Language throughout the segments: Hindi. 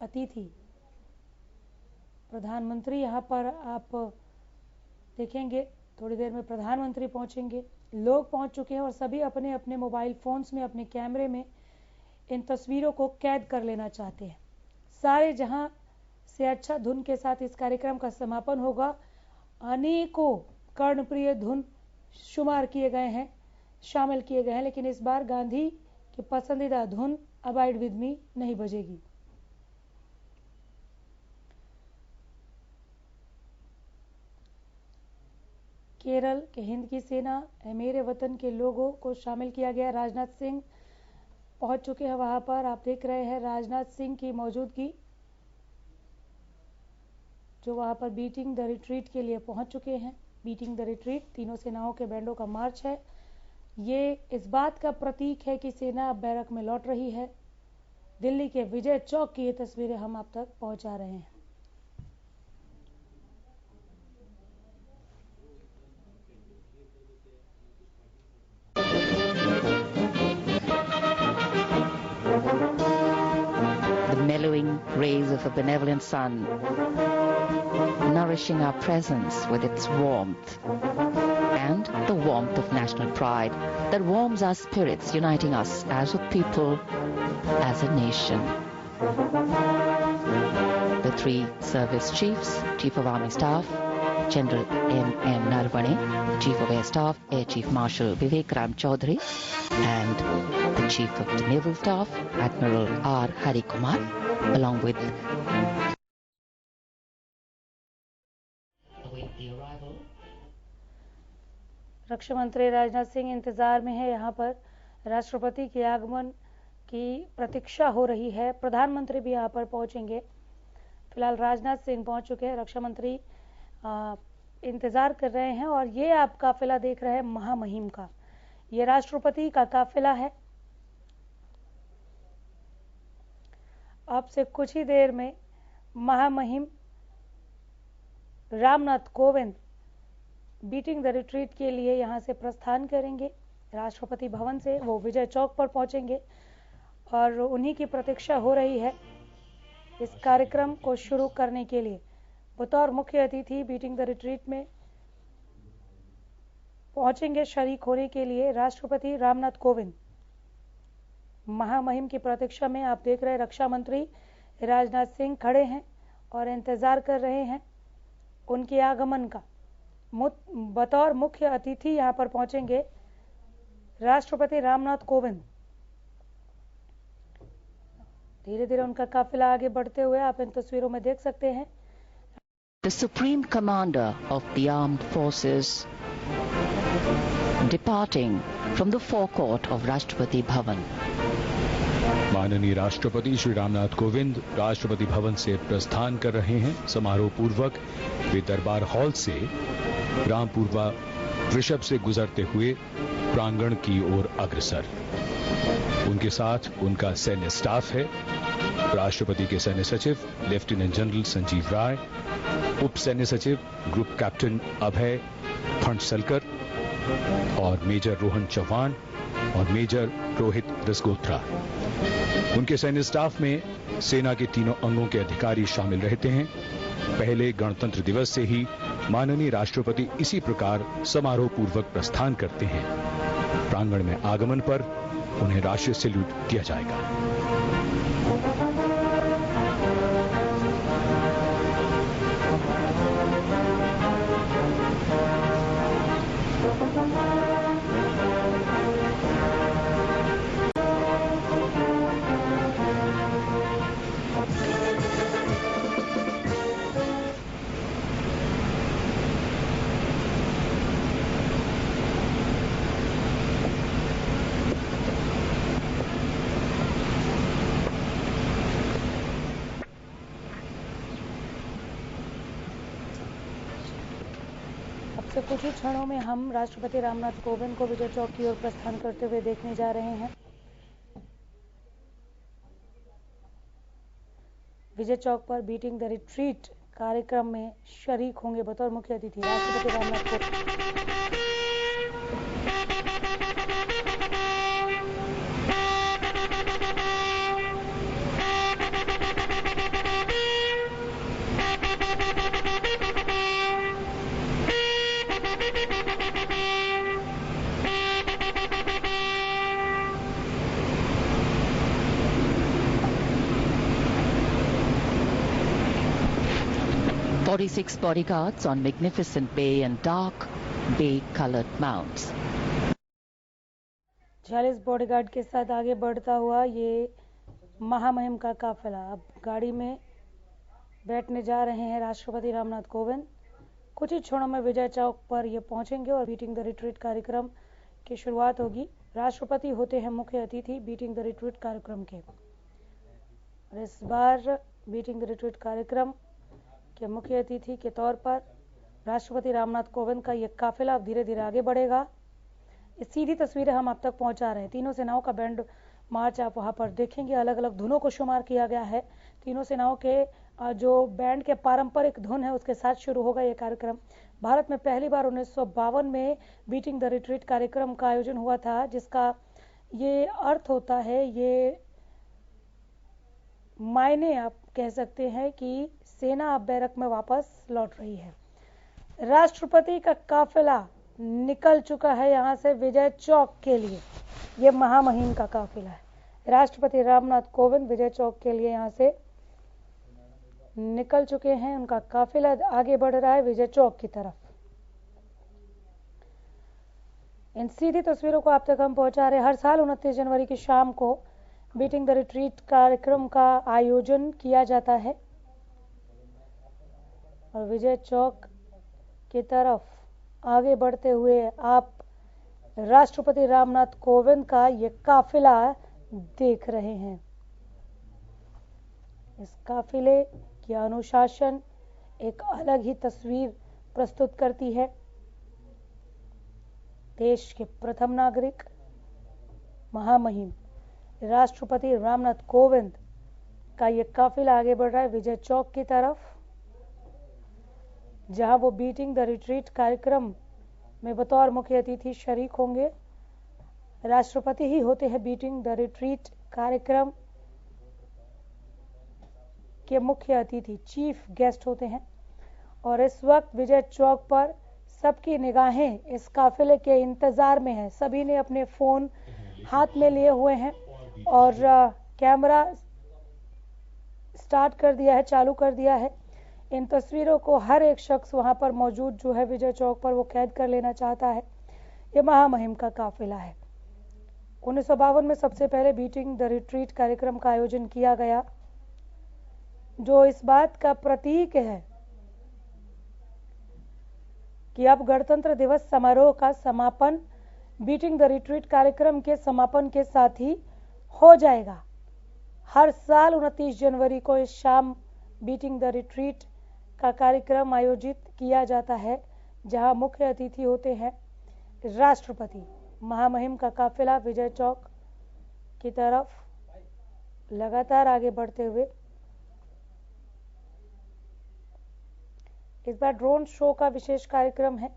अतिथि प्रधानमंत्री यहाँ पर आप देखेंगे थोड़ी देर में प्रधानमंत्री पहुंचेंगे। लोग पहुंच चुके हैं और सभी अपने अपने मोबाइल फोन्स में, अपने कैमरे में इन तस्वीरों को कैद कर लेना चाहते हैं। सारे जहां से अच्छा धुन के साथ इस कार्यक्रम का समापन होगा। अनेकों कर्णप्रिय धुन शुमार किए गए हैं, शामिल किए गए हैं, लेकिन इस बार गांधी की पसंदीदा धुन अबाइड विद मी नहीं बजेगी। केरल के हिंद की सेना, मेरे वतन के लोगों को शामिल किया गया। राजनाथ सिंह पहुंच चुके हैं वहां पर। आप देख रहे हैं राजनाथ सिंह की मौजूदगी, जो वहां पर बीटिंग द रिट्रीट के लिए पहुंच चुके हैं। बीटिंग द रिट्रीट तीनों सेनाओं के बैंडों का मार्च है। ये इस बात का प्रतीक है कि सेना अब बैरक में लौट रही है। दिल्ली के विजय चौक की ये तस्वीरें हम आप तक पहुंचा रहे हैं। The mellowing rays of a benevolent sun, nourishing our presence with its warmth, and the warmth of national pride that warms our spirits, uniting us as a people, as a nation. The three service chiefs, Chief of Army Staff, General M.M. Narvane, Chief of Air Staff, Air Chief Marshal Vivek Ram Chaudhary, and the Chief of the Naval Staff, Admiral R. Hari Kumar, along with the arrival. रक्षा मंत्री राजनाथ सिंह इंतजार में है। यहाँ पर राष्ट्रपति के आगमन की प्रतीक्षा हो रही है। प्रधानमंत्री भी यहाँ पर पहुंचेंगे। फिलहाल राजनाथ सिंह पहुंच चुके हैं। रक्षा मंत्री इंतजार कर रहे हैं और ये आप काफिला देख रहे हैं महामहिम का। ये राष्ट्रपति का काफिला है। अब से कुछ ही देर में महामहिम Ramnath Kovind beating the retreat के लिए यहां से प्रस्थान करेंगे। राष्ट्रपति भवन से वो विजय चौक पर पहुंचेंगे और उन्हीं की प्रतीक्षा हो रही है इस कार्यक्रम को शुरू करने के लिए। बतौर मुख्य अतिथि बीटिंग द रिट्रीट में पहुंचेंगे शरीक होने के लिए राष्ट्रपति रामनाथ कोविंद। महामहिम की प्रतीक्षा में आप देख रहे हैं रक्षा मंत्री राजनाथ सिंह खड़े हैं और इंतजार कर रहे हैं उनके आगमन का। बतौर मुख्य अतिथि यहां पर पहुंचेंगे राष्ट्रपति रामनाथ कोविंद। धीरे धीरे उनका काफिला आगे बढ़ते हुए आप इन तस्वीरों में देख सकते हैं। The Supreme Commander of the Armed Forces departing from the forecourt of Rashtrapati Bhavan. माननीय राष्ट्रपति श्री रामनाथ कोविंद राष्ट्रपति भवन से प्रस्थान कर रहे हैं। समारोह पूर्वक वे दरबार हॉल से रामपुरवा वृषभ से गुजरते हुए प्रांगण की ओर अग्रसर। उनके साथ उनका सैन्य स्टाफ है। राष्ट्रपति के सैन्य सचिव लेफ्टिनेंट जनरल संजीव राय, उप सैन्य सचिव ग्रुप कैप्टन अभय फणसलकर और मेजर रोहन चौहान और मेजर रोहित दसगोत्रा। उनके सैन्य स्टाफ में सेना के तीनों अंगों के अधिकारी शामिल रहते हैं। पहले गणतंत्र दिवस से ही माननीय राष्ट्रपति इसी प्रकार समारोह पूर्वक प्रस्थान करते हैं। प्रांगण में आगमन पर उन्हें राष्ट्रीय सैल्यूट दिया जाएगा। से कुछ ही क्षणों में हम राष्ट्रपति रामनाथ कोविंद को विजय चौक की ओर प्रस्थान करते हुए देखने जा रहे हैं। विजय चौक पर बीटिंग द रिट्रीट कार्यक्रम में शरीक होंगे बतौर मुख्य अतिथि राष्ट्रपति Ramnath Kovind. 46 bodyguards on magnificent bay and dark bay-colored mounts. 46 bodyguard के साथ आगे बढ़ता हुआ ये महामहिम का काफिला अब गाड़ी में बैठने जा रहे हैं राष्ट्रपति रामनाथ कोविंद। कुछ ही क्षणों में विजय चौक पर ये पहुंचेंगे और बीटिंग द रिट्रीट कार्यक्रम की शुरुआत होगी। राष्ट्रपति होते हैं मुख्य अतिथि बीटिंग द रिट्रीट कार्यक्रम के, और इस बार बीटिंग द रिट्रीट कार्यक्रम के मुख्य अतिथि के तौर पर राष्ट्रपति रामनाथ कोविंद का ये काफिला अब धीरे धीरे आगे बढ़ेगा। ये सीधी तस्वीरें हम आप तक पहुंचा रहे हैं। तीनों सेनाओं का बैंड मार्च आप वहां पर देखेंगे। अलग अलग धुनों को शुमार किया गया है। तीनों सेनाओं के जो बैंड के पारंपरिक धुन है उसके साथ शुरू होगा ये कार्यक्रम। भारत में पहली बार 1952 में बीटिंग द रिट्रीट कार्यक्रम का आयोजन हुआ था, जिसका ये अर्थ होता है, ये मायने आप कह सकते हैं कि सेना अब बैरक में वापस लौट रही है। राष्ट्रपति का काफिला निकल चुका है यहां से विजय चौक के लिए। ये महामहिम का काफिला है। राष्ट्रपति रामनाथ कोविंद विजय चौक के लिए यहां से निकल चुके हैं। उनका काफिला आगे बढ़ रहा है विजय चौक की तरफ। इन सीधी तस्वीरों को आप तक हम पहुंचा रहे हैं। हर साल 29 जनवरी की शाम को बीटिंग द रिट्रीट कार्यक्रम का आयोजन किया जाता है और विजय चौक की तरफ आगे बढ़ते हुए आप राष्ट्रपति रामनाथ कोविंद का ये काफिला देख रहे हैं। इस काफिले की अनुशासन एक अलग ही तस्वीर प्रस्तुत करती है। देश के प्रथम नागरिक महामहिम राष्ट्रपति रामनाथ कोविंद का ये काफिला आगे बढ़ रहा है विजय चौक की तरफ, जहां वो बीटिंग द रिट्रीट कार्यक्रम में बतौर मुख्य अतिथि शरीक होंगे। राष्ट्रपति ही होते हैं बीटिंग द रिट्रीट कार्यक्रम के मुख्य अतिथि, चीफ गेस्ट होते हैं। और इस वक्त विजय चौक पर सबकी निगाहें इस काफिले के इंतजार में है। सभी ने अपने फोन हाथ में लिए हुए हैं और कैमरा स्टार्ट कर दिया है, चालू कर दिया है। इन तस्वीरों को हर एक शख्स वहां पर मौजूद जो है विजय चौक पर वो कैद कर लेना चाहता है। ये महामहिम का काफिला है। 1952 में सबसे पहले बीटिंग द रिट्रीट कार्यक्रम का आयोजन किया गया, जो इस बात का प्रतीक है कि अब गणतंत्र दिवस समारोह का समापन बीटिंग द रिट्रीट कार्यक्रम के समापन के साथ ही हो जाएगा। हर साल 29 जनवरी को इस शाम बीटिंग द रिट्रीट का कार्यक्रम आयोजित किया जाता है, जहां मुख्य अतिथि होते हैं राष्ट्रपति। महामहिम का काफिला विजय चौक की तरफ लगातार आगे बढ़ते हुए इस बार ड्रोन शो का विशेष कार्यक्रम है।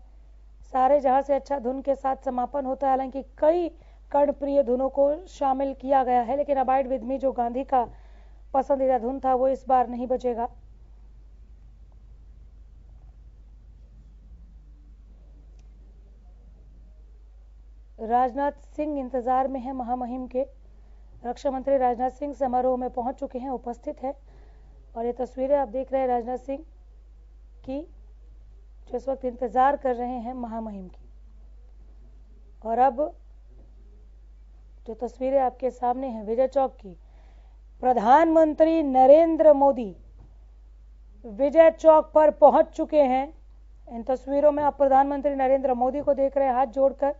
सारे जहां से अच्छा धुन के साथ समापन होता है। हालांकि कई कर्णप्रिय धुनों को शामिल किया गया है, लेकिन अबाइड विद मी जो गांधी का पसंदीदा धुन था वो इस बार नहीं बजेगा। राजनाथ सिंह इंतजार में है महामहिम के। रक्षा मंत्री राजनाथ सिंह समारोह में पहुंच चुके हैं, उपस्थित है। और ये तस्वीरें आप देख रहे हैं राजनाथ सिंह की, जो इस वक्त इंतजार कर रहे हैं महामहिम की। और अब जो तस्वीरें आपके सामने हैं विजय चौक की, प्रधानमंत्री नरेंद्र मोदी विजय चौक पर पहुंच चुके हैं। इन तस्वीरों में आप प्रधानमंत्री नरेंद्र मोदी को देख रहे हैं, हाथ जोड़कर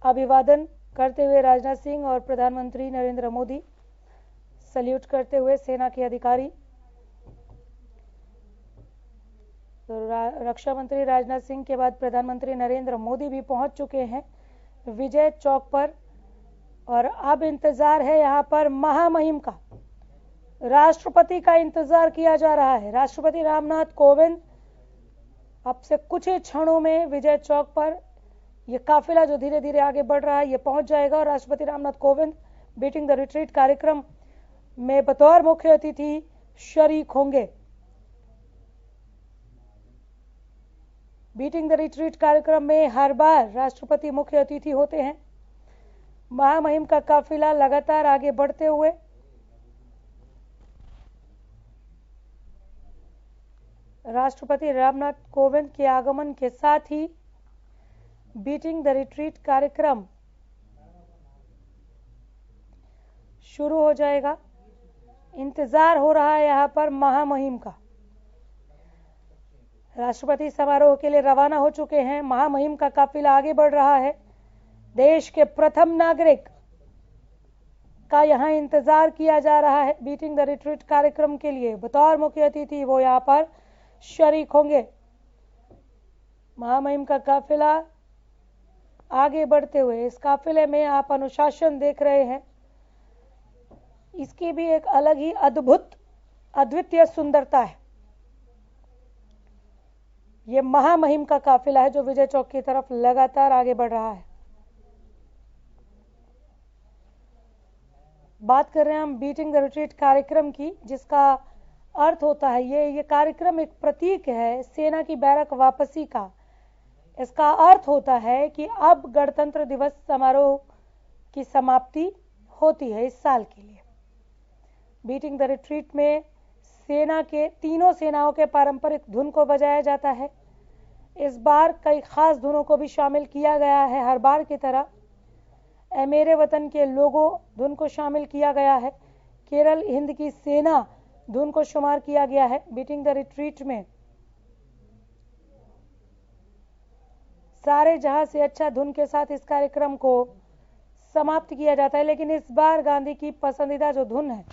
अभिवादन करते हुए राजनाथ सिंह और प्रधानमंत्री नरेंद्र मोदी सल्यूट करते हुए सेना के अधिकारी। तो रक्षा मंत्री राजनाथ सिंह के बाद प्रधानमंत्री नरेंद्र मोदी भी पहुंच चुके हैं विजय चौक पर। और अब इंतजार है यहां पर महामहिम का। राष्ट्रपति का इंतजार किया जा रहा है। राष्ट्रपति रामनाथ कोविंद अब से कुछ ही क्षणों में विजय चौक पर यह काफिला जो धीरे धीरे आगे बढ़ रहा है ये पहुंच जाएगा और राष्ट्रपति Ramnath Kovind beating the retreat कार्यक्रम में बतौर मुख्य अतिथि शरीक होंगे। बीटिंग द रिट्रीट कार्यक्रम में हर बार राष्ट्रपति मुख्य अतिथि होते हैं। महामहिम का काफिला लगातार आगे बढ़ते हुए राष्ट्रपति रामनाथ कोविंद के आगमन के साथ ही बीटिंग द रिट्रीट कार्यक्रम शुरू हो जाएगा। इंतजार हो रहा है यहां पर महामहिम का। राष्ट्रपति समारोह के लिए रवाना हो चुके हैं। महामहिम का काफिला आगे बढ़ रहा है। देश के प्रथम नागरिक का यहां इंतजार किया जा रहा है। बीटिंग द रिट्रीट कार्यक्रम के लिए बतौर मुख्य अतिथि वो यहां पर शरीक होंगे। महामहिम का काफिला आगे बढ़ते हुए, इस काफिले में आप अनुशासन देख रहे हैं। इसकी भी एक अलग ही अद्वितीय सुंदरता है। ये महामहिम का काफिला है जो विजय चौक की तरफ लगातार आगे बढ़ रहा है। बात कर रहे हैं हम बीटिंग द रिट्रीट कार्यक्रम की, जिसका अर्थ होता है ये कार्यक्रम एक प्रतीक है सेना की बैरक वापसी का। इसका अर्थ होता है कि अब गणतंत्र दिवस समारोह की समाप्ति होती है इस साल के लिए। बीटिंग द रिट्रीट में सेना के तीनों सेनाओं के पारंपरिक धुन को बजाया जाता है। इस बार कई खास धुनों को भी शामिल किया गया है। हर बार की तरह ए मेरे वतन के लोगों धुन को शामिल किया गया है। केरल हिंद की सेना धुन को शुमार किया गया है। बीटिंग द रिट्रीट में सारे जहां से अच्छा धुन के साथ इस कार्यक्रम को समाप्त किया जाता है, लेकिन इस बार गांधी की पसंदीदा जो धुन है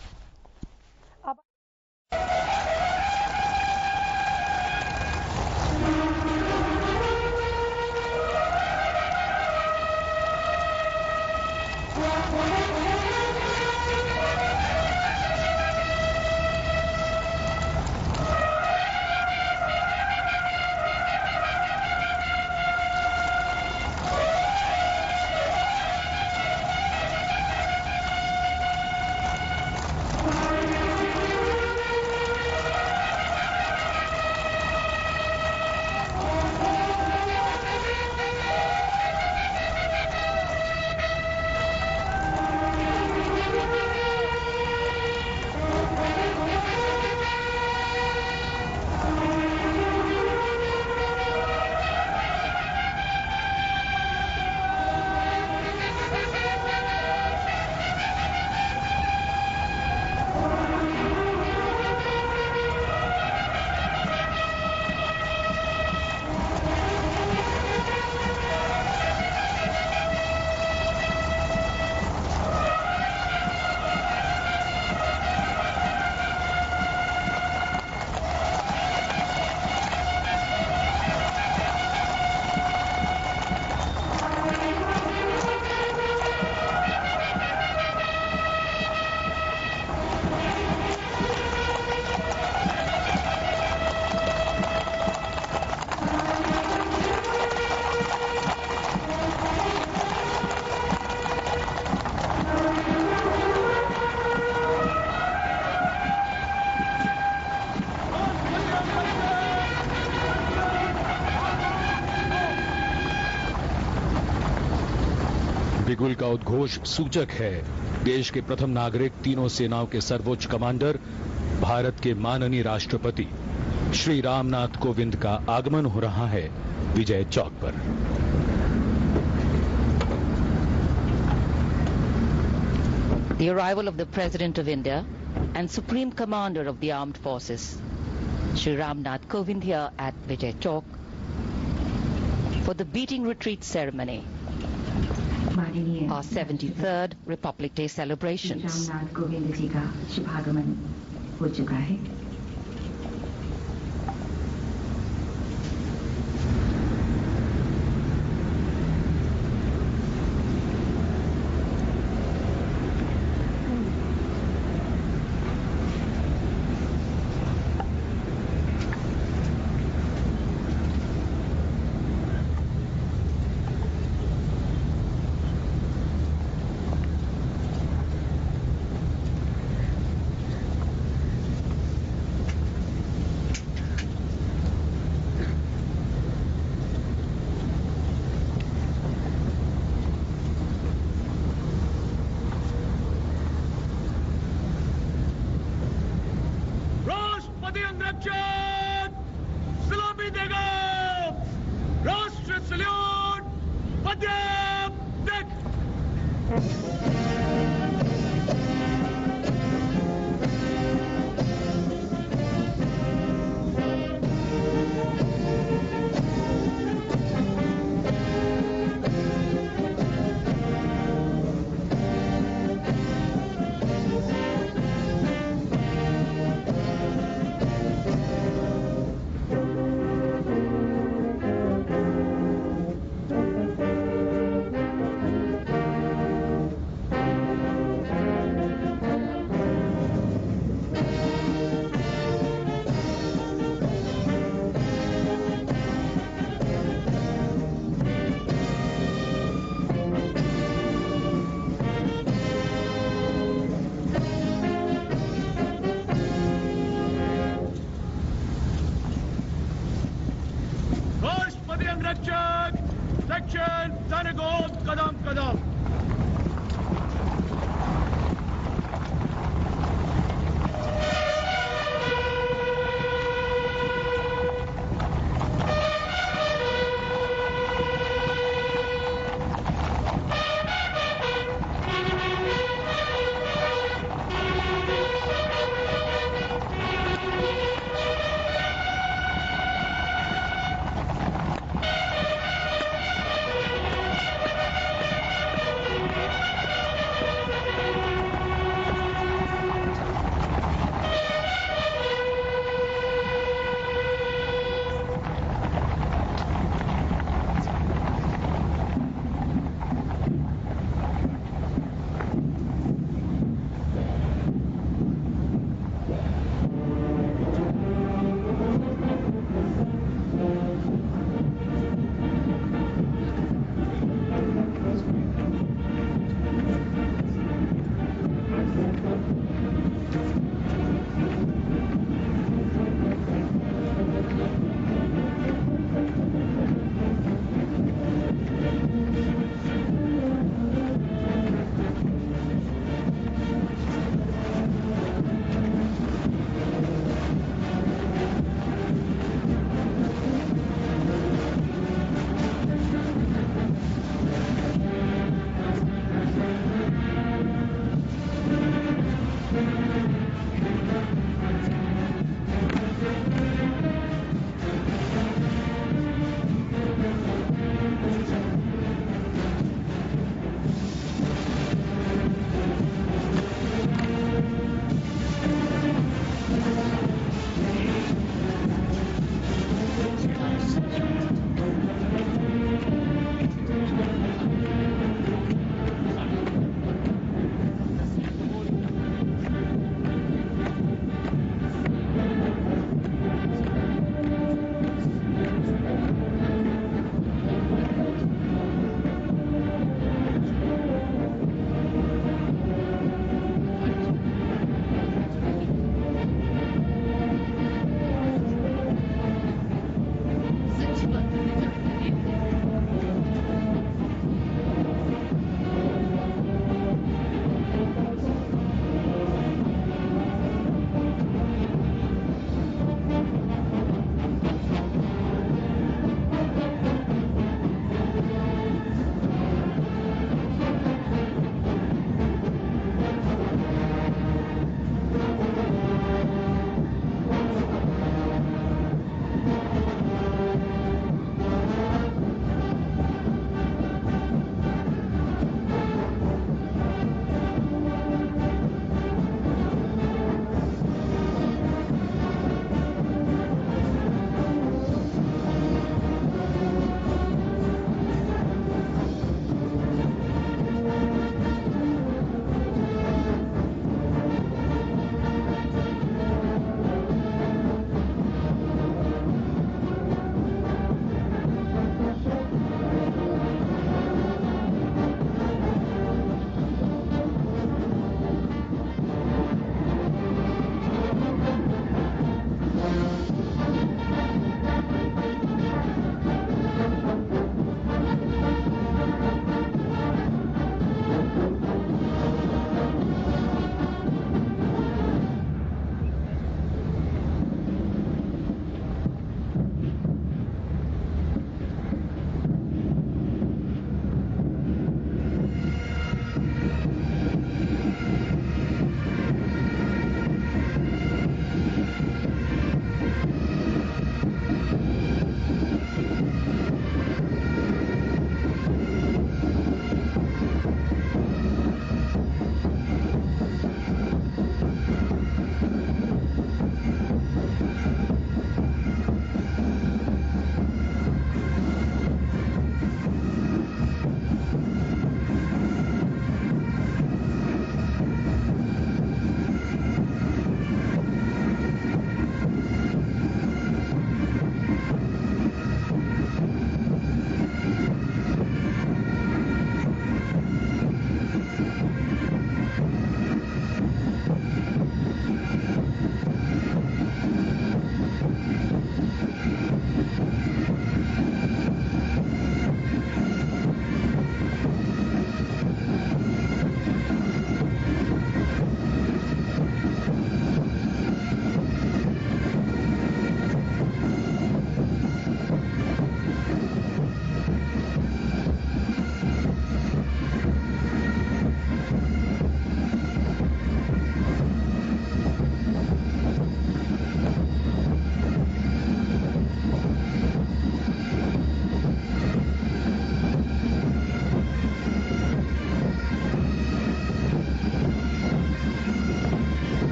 बिगुल का उद्घोष सूचक है देश के प्रथम नागरिक, तीनों सेनाओं के सर्वोच्च कमांडर, भारत के माननीय राष्ट्रपति श्री रामनाथ कोविंद का आगमन हो रहा है विजय चौक पर। The arrival of the President of India and Supreme Commander of the Armed Forces, Shri Ramnath Kovind, here at Vijay Chowk for the beating retreat ceremony, our 73rd Republic Day celebrations. Ramnath Kovind ji का शुभागमन हो चुका है। Section Senegal, Kadam Kadam.